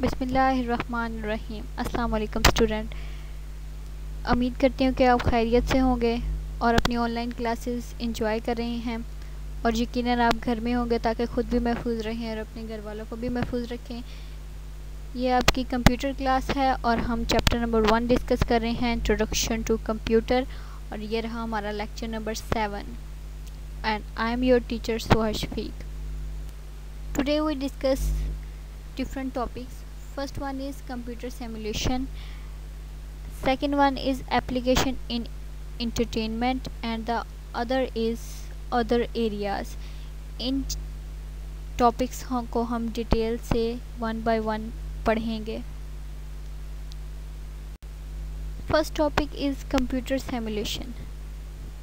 बिस्मिल्लाहिर्रहमानिर्रहीम। अस्सलाम वालेकुम स्टूडेंट। उम्मीद करती हूँ कि आप खैरियत से होंगे और अपनी ऑनलाइन क्लासेस एंजॉय कर रहे हैं और यकीनन आप घर में होंगे ताकि ख़ुद भी महफूज रहें और अपने घर वालों को भी महफूज रखें। ये आपकी कंप्यूटर क्लास है और हम चैप्टर नंबर 1 डिस्कस कर रहे हैं, इंट्रोडक्शन टू कंप्यूटर, और ये रहा हमारा lecture number 7 and I am your teacher Suha Shafiq. Today we discuss different topics. First one is computer simulation, second one is application in entertainment, and the other is other areas. इन topics को हम detail से one by one पढ़ेंगे। First topic is computer simulation.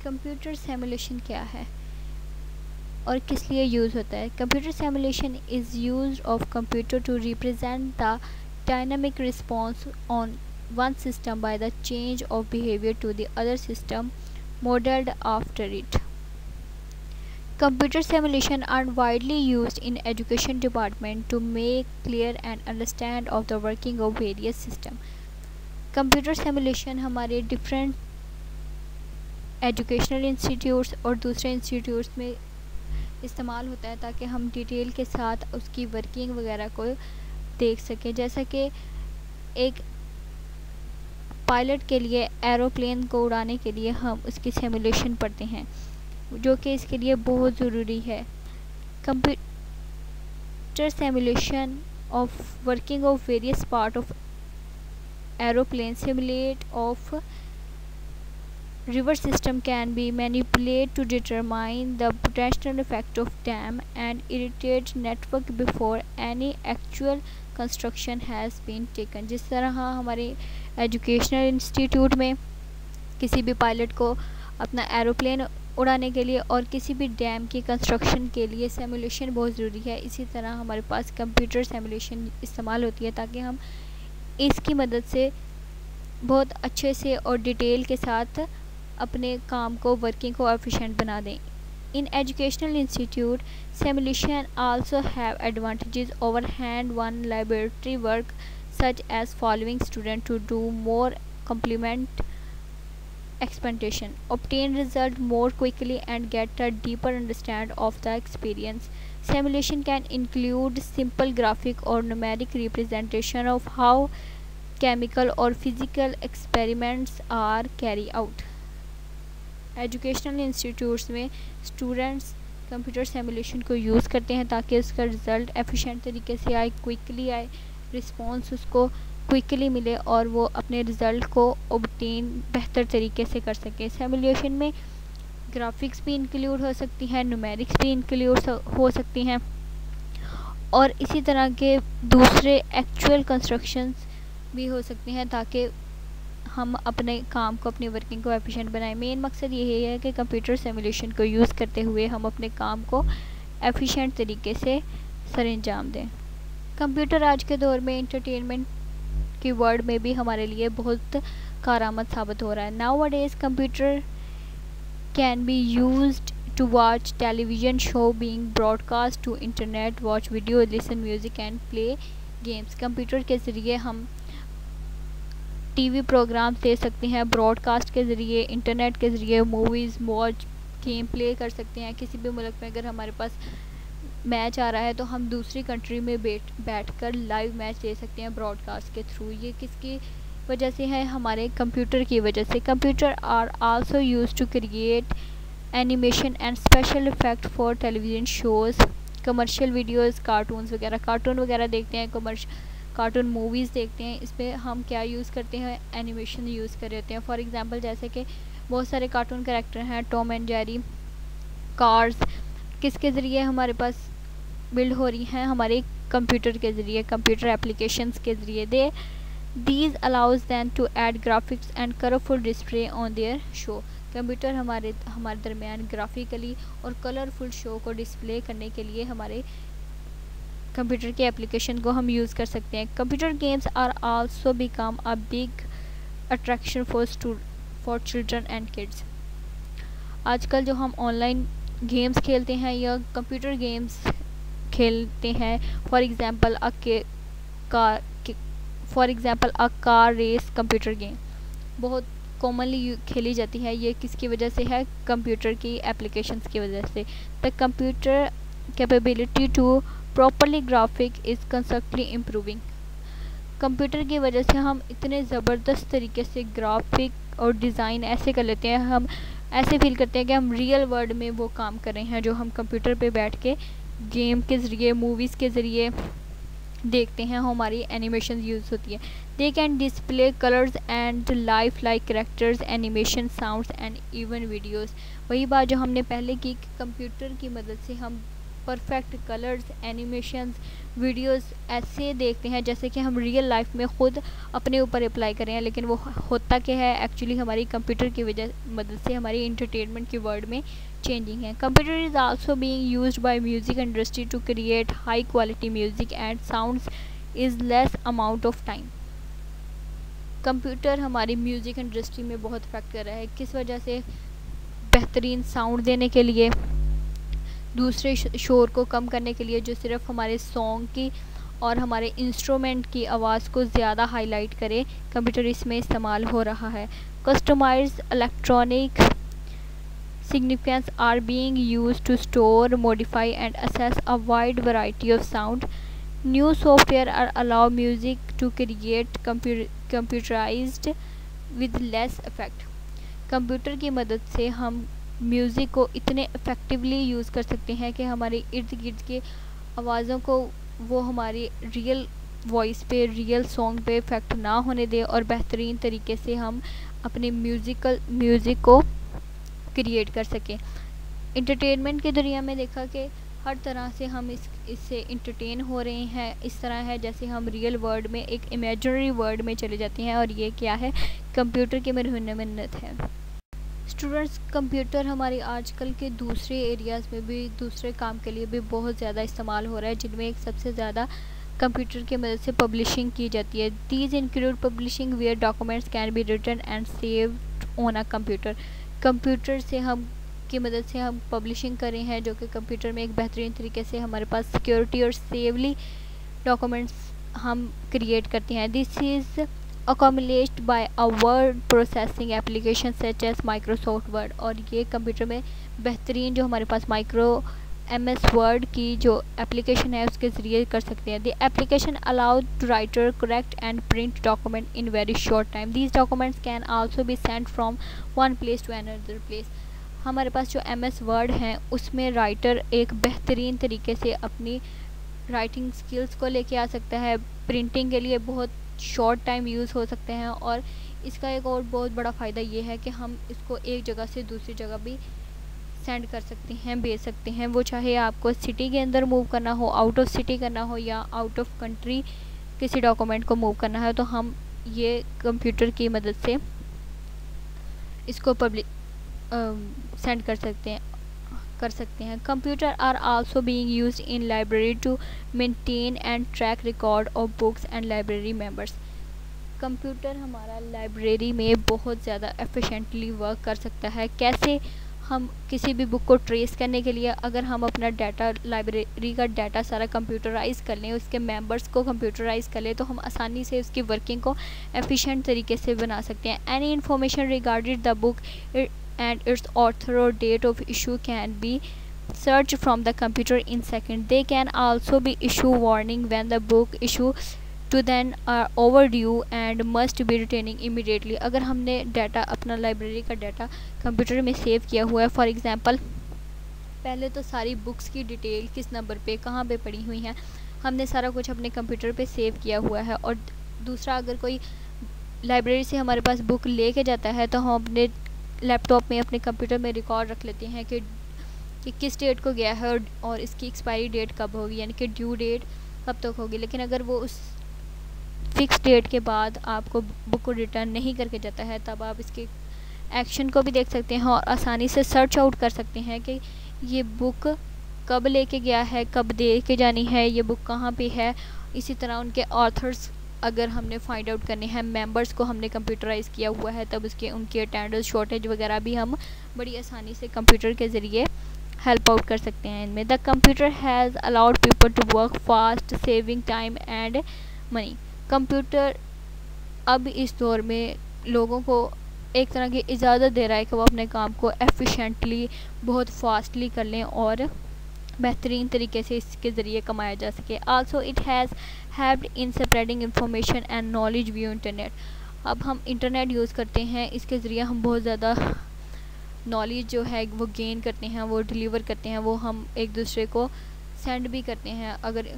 Computer simulation क्या है और किस लिए यूज़ होता है? Computer simulation is use of computer to represent the dynamic response on one system by the change of behaviour to the other system modelled after it. Computer simulation are widely used in education department to make clear and understand of the working of various system. Computer simulation हमारे different educational institutes और दूसरे institutes में इस्तेमाल होता है ताकि हम detail के साथ उसकी वर्किंग वगैरह को देख सकें। जैसा कि एक पायलट के लिए एरोप्लेन को उड़ाने के लिए हम उसकी सिमुलेशन पढ़ते हैं, जो कि इसके लिए बहुत ज़रूरी है। Computer simulation of working of various part of aeroplane simulate of river system can be manipulated to determine the potential effect of dam and irrigate network before any actual construction has been taken। जिस तरह हमारे educational institute में किसी भी pilot को अपना aeroplane उड़ाने के लिए और किसी भी डैम की कंस्ट्रक्शन के लिए सिमुलेशन बहुत ज़रूरी है, इसी तरह हमारे पास कंप्यूटर सिमुलेशन इस्तेमाल होती है ताकि हम इसकी मदद से बहुत अच्छे से और डिटेल के साथ अपने काम को वर्किंग को एफिशिएंट बना दें। In educational institute simulation also have advantages over hand one laboratory work such as following student to do more complement experimentation, obtain result more quickly and get a deeper understand of the experience. Simulation can include simple graphic or numeric representation of how chemical or physical experiments are carried out. Educational institutes में students computer simulation को use करते हैं ताकि उसका result efficient तरीके से आए, quickly आए, रिस्पॉन्स उसको क्विकली मिले और वो अपने रिज़ल्ट को ऑब्टेन बेहतर तरीके से कर सके। सिमुलेशन में ग्राफिक्स भी इंक्लूड हो सकती हैं, न्यूमेरिक्स भी इंक्लूड हो सकती हैं और इसी तरह के दूसरे एक्चुअल कंस्ट्रक्शंस भी हो सकती हैं ताकि हम अपने काम को, अपनी वर्किंग को एफिशिएंट बनाएं। मेन मकसद यही है कि कंप्यूटर सिमुलेशन को यूज़ करते हुए हम अपने काम को एफिशिएंट तरीके से सरअंजाम दें। कंप्यूटर आज के दौर में इंटरटेनमेंट की वर्ड में भी हमारे लिए बहुत कारआमद साबित हो रहा है। Nowadays computer can be used to watch television show being broadcast to internet, watch video, listen music and play games. Computer के ज़रिए हम टीवी प्रोग्राम दे सकते हैं, ब्रॉडकास्ट के ज़रिए, इंटरनेट के ज़रिए मूवीज़ वॉच, गेम प्ले कर सकते हैं। किसी भी मुल्क में अगर हमारे पास मैच आ रहा है तो हम दूसरी कंट्री में बैठकर लाइव मैच दे सकते हैं ब्रॉडकास्ट के थ्रू। ये किसकी वजह से है? हमारे कंप्यूटर की वजह से। Computer are also used to create animation and special effect for television shows, commercial videos, cartoon वगैरह देखते हैं, कार्टून मूवीज़ देखते हैं। इसमें हम क्या यूज़ करते हैं? एनिमेशन यूज़ कर रहे होते हैं। फॉर एग्जांपल जैसे कि बहुत सारे कार्टून कैरेक्टर हैं, टॉम एंड जेरी, कार्स, किसके ज़रिए हमारे पास बिल्ड हो रही हैं? हमारे कंप्यूटर के ज़रिए, कंप्यूटर एप्लीकेशंस के ज़रिए। These allows than to add graphics and colourful display on their show. Computer हमारे दरमियान ग्राफिकली और कलरफुल शो को डिस्प्ले करने के लिए हमारे कंप्यूटर के एप्लीकेशन को हम यूज़ कर सकते हैं। Computer games are also become a big attraction for children and kids. आजकल जो हम ऑनलाइन गेम्स खेलते हैं या कंप्यूटर गेम्स खेलते हैं, for example car, for example a car race computer game बहुत कॉमनली खेली जाती है। ये किसकी वजह से है? कंप्यूटर की एप्लीकेशंस की वजह से। The computer capability to properly graphic is constantly improving. Computer की वजह से हम इतने ज़बरदस्त तरीके से ग्राफिक और डिज़ाइन ऐसे कर लेते हैं, हम ऐसे फील करते हैं कि हम रियल वर्ल्ड में वो काम कर रहे हैं जो हम कंप्यूटर पे बैठ के गेम के ज़रिए, मूवीज़ के ज़रिए देखते हैं, हमारी एनिमेशन यूज़ होती है। They can display colours and life like characters, animation, sounds and even videos. वही बात जो हमने पहले की कि कंप्यूटर की मदद से हम परफेक्ट कलर्स, एनिमेशंस, वीडियोस ऐसे देखते हैं जैसे कि हम रियल लाइफ में ख़ुद अपने ऊपर अप्लाई कर रहे हैं, लेकिन वो होता क्या है एक्चुअली हमारी कंप्यूटर की मदद से हमारी इंटरटेनमेंट की वर्ल्ड में चेंजिंग है। Computer is also being used by music industry to create high quality music and sounds is less amount of time. Computer हमारी म्यूज़िक इंडस्ट्री में बहुत इफेक्ट कर रहा है। किस वजह से? बेहतरीन साउंड देने के लिए, दूसरे शोर को कम करने के लिए जो सिर्फ हमारे सॉन्ग की और हमारे इंस्ट्रूमेंट की आवाज़ को ज़्यादा हाईलाइट करे, कंप्यूटर इसमें इस्तेमाल हो रहा है। Customised electronic significance are being used to store, modify and assess a wide variety of sound. New software are allow music to create computerized with less effect. Computer की मदद से हम म्यूज़िक को इतने इफ़ेक्टिवली यूज़ कर सकते हैं कि हमारे इर्द गिर्द के आवाज़ों को वो हमारी रियल वॉइस पे, रियल सॉन्ग पे इफ़ेक्ट ना होने दे और बेहतरीन तरीके से हम अपने म्यूज़िक को क्रिएट कर सकें। इंटरटेनमेंट की दुनिया में देखा कि हर तरह से हम इससे इंटरटेन हो रहे हैं। इस तरह है जैसे हम रियल वर्ल्ड में एक इमेजिनरी वर्ल्ड में चले जाते हैं, और ये क्या है? कंप्यूटर की मरहूनत है। स्टूडेंट्स, कंप्यूटर हमारे आजकल के दूसरे एरियाज़ में भी, दूसरे काम के लिए भी बहुत ज़्यादा इस्तेमाल हो रहा है, जिनमें एक सबसे ज़्यादा कंप्यूटर की मदद से पब्लिशिंग की जाती है। These include publishing where documents can be written and saved on a computer. Computer से हम की मदद से हम पब्लिशिंग कर रहे हैं, जो कि कंप्यूटर में एक बेहतरीन तरीके से हमारे पास सिक्योरिटी और सेवली डॉक्यूमेंट्स हम क्रिएट करते हैं। This is accommodated by a word processing application such as Microsoft Word. और ये कंप्यूटर में बेहतरीन जो हमारे पास MS वर्ड की जो एप्लीकेशन है उसके ज़रिए कर सकते हैं। The application allowed to writer correct and print document in very short time. These documents can also be sent from one place to another place. हमारे पास जो MS वर्ड हैं उसमें राइटर एक बेहतरीन तरीके से अपनी राइटिंग स्किल्स को लेके आ सकता है। प्रिंटिंग के लिए बहुत शॉर्ट टाइम यूज़ हो सकते हैं, और इसका एक और बहुत बड़ा फ़ायदा ये है कि हम इसको एक जगह से दूसरी जगह भी सेंड कर सकते हैं, भेज सकते हैं। वो चाहे आपको सिटी के अंदर मूव करना हो, आउट ऑफ सिटी करना हो, या आउट ऑफ कंट्री किसी डॉक्यूमेंट को मूव करना है, तो हम ये कंप्यूटर की मदद से इसको सेंड कर सकते हैं। Computer are also being used in library to maintain and track record of books and library members. Computer हमारा लाइब्रेरी में बहुत ज़्यादा एफिशिएंटली वर्क कर सकता है। कैसे? हम किसी भी बुक को ट्रेस करने के लिए अगर हम अपना डाटा, लाइब्रेरी का डाटा सारा कंप्यूटराइज कर लें, उसके मेंबर्स को कंप्यूटराइज कर लें, तो हम आसानी से उसकी वर्किंग को एफिशिएंट तरीके से बना सकते हैं। Any information regarded the book and its author or date of issue can be searched from the computer in seconds. They can also be issue warning when the book issue to then are overdue and must be retaining immediately. अगर हमने data, अपना library का data computer में save किया हुआ है, for example पहले तो सारी बुक्स की डिटेल किस नंबर पे कहाँ पे पड़ी हुई हैं हमने सारा कुछ अपने कंप्यूटर पे सेव किया हुआ है। और दूसरा, अगर कोई लाइब्रेरी से हमारे पास बुक लेके जाता है तो हम अपने लैपटॉप में, अपने कंप्यूटर में रिकॉर्ड रख लेते हैं कि किस डेट को गया है और इसकी एक्सपायरी डेट कब होगी, यानी कि ड्यू डेट कब तक होगी। लेकिन अगर वो उस फिक्स डेट के बाद आपको बुक को रिटर्न नहीं करके जाता है, तब आप इसके एक्शन को भी देख सकते हैं और आसानी से सर्च आउट कर सकते हैं कि ये बुक कब लेके गया है, कब दे के जानी है, ये बुक कहाँ पे है। इसी तरह उनके ऑथर्स अगर हमने फाइंड आउट करने हैं, मेंबर्स को हमने कंप्यूटराइज किया हुआ है, तब उनकी अटेंडेंस, शॉर्टेज वगैरह भी हम बड़ी आसानी से कंप्यूटर के ज़रिए हेल्प आउट कर सकते हैं इनमें। The computer has allowed people to work fast, saving time and money. Computer अब इस दौर में लोगों को एक तरह की इजाज़त दे रहा है कि वो अपने काम को एफिशिएंटली बहुत फास्टली कर लें और बेहतरीन तरीके से इसके ज़रिए कमाया जा सके। Also it has helped in spreading information and knowledge view internet. अब हम इंटरनेट यूज़ करते हैं, इसके ज़रिए हम बहुत ज़्यादा नॉलेज जो है वो गेन करते हैं, वो डिलीवर करते हैं, वो हम एक दूसरे को सेंड भी करते हैं। अगर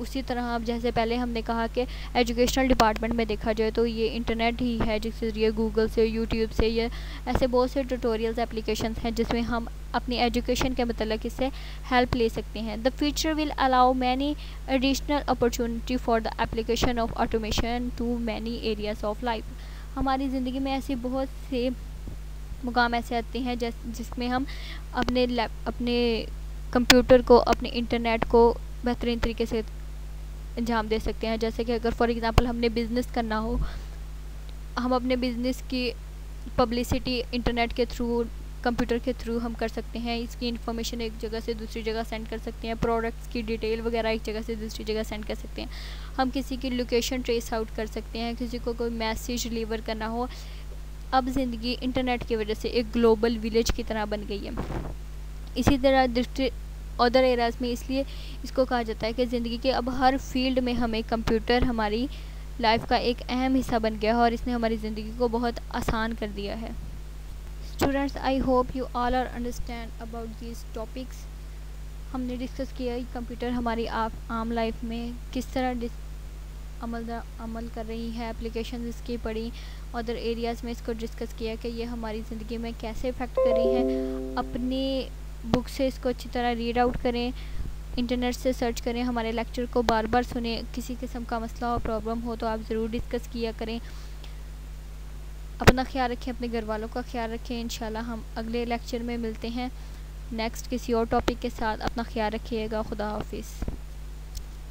उसी तरह अब जैसे पहले हमने कहा कि एजुकेशनल डिपार्टमेंट में देखा जाए तो ये इंटरनेट ही है जिसके ज़रिए गूगल से, यूट्यूब से, ये ऐसे बहुत से ट्यूटोरियल्स एप्लीकेशंस हैं जिसमें हम अपनी एजुकेशन के मतलब इससे हेल्प ले सकते हैं। The future will allow many additional opportunity for the application of automation to many areas of life. हमारी ज़िंदगी में ऐसे बहुत से मुकाम ऐसे आते हैं जिसमें हम अपने कंप्यूटर को, अपने इंटरनेट को बेहतरीन तरीके से अंजाम दे सकते हैं। जैसे कि अगर फॉर एग्ज़ाम्पल हमने बिज़नेस करना हो, हम अपने बिज़नेस की पब्लिसिटी इंटरनेट के थ्रू, कंप्यूटर के थ्रू हम कर सकते हैं। इसकी इन्फॉर्मेशन एक जगह से दूसरी जगह सेंड कर सकते हैं, प्रोडक्ट्स की डिटेल वगैरह एक जगह से दूसरी जगह सेंड कर सकते हैं। हम किसी की लोकेशन ट्रेस आउट कर सकते हैं, किसी को कोई मैसेज डिलीवर करना हो। अब ज़िंदगी इंटरनेट की वजह से एक ग्लोबल विलेज की तरह बन गई है। इसी तरह अदर एरियाज़ में इसलिए इसको कहा जाता है कि ज़िंदगी के अब हर फील्ड में हमें कंप्यूटर हमारी लाइफ का एक अहम हिस्सा बन गया है और इसने हमारी ज़िंदगी को बहुत आसान कर दिया है। Students, I hope you all are understand about these topics. हमने डिस्कस किया कंप्यूटर हमारी आम लाइफ में किस तरह अमल कर रही है, एप्लीकेशन इसकी पढ़ी, अदर एरियाज़ में इसको डिस्कस किया कि ये हमारी ज़िंदगी में कैसे इफ़ेक्ट कर रही है। अपनी बुक से इसको अच्छी तरह रीड आउट करें, इंटरनेट से सर्च करें, हमारे लेक्चर को बार बार सुने। किसी किस्म का मसला और प्रॉब्लम हो तो आप ज़रूर डिस्कस किया करें। अपना ख्याल रखें, अपने घर वालों का ख्याल रखें। इंशाल्लाह हम अगले लेक्चर में मिलते हैं नेक्स्ट किसी और टॉपिक के साथ। अपना ख्याल रखिएगा। खुदा हाफिज़।